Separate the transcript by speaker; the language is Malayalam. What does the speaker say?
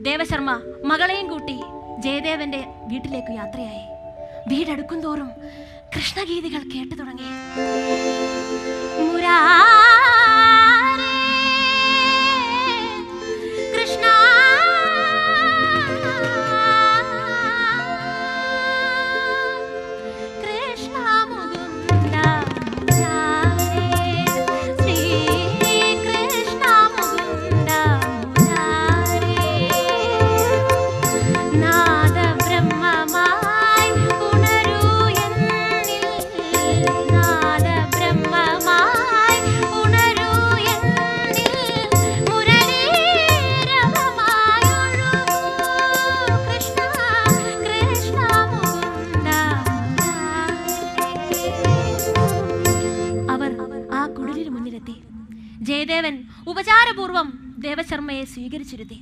Speaker 1: ദേവശർമ്മ മകളെയും കൂട്ടി ജയദേവന്റെ വീട്ടിലേക്ക് യാത്രയായി. വീടടുക്കും തോറും കൃഷ്ണഗീതികൾ കേട്ടു തുടങ്ങി. കൃഷ്ണ കൃഷ്ണ മുകുന്ദ ശ്രീ കൃഷ്ണ മുകുന്ദ നാദ ബ്രഹ്മമായി ഉണരൂ എന്നിൽ, നാദ ബ്രഹ്മമായി ഉണരൂ എന്നിൽ, മുരളീരവമായി ഒഴുകൂ കൃഷ്ണ കൃഷ്ണ മുകുന്ദ. അവർ ആ കുടിലിന് മുന്നിലെത്തി. ജയദേവൻ ഉപചാരപൂർവം ദേവശർമ്മയെ സ്വീകരിച്ചിരുത്തി.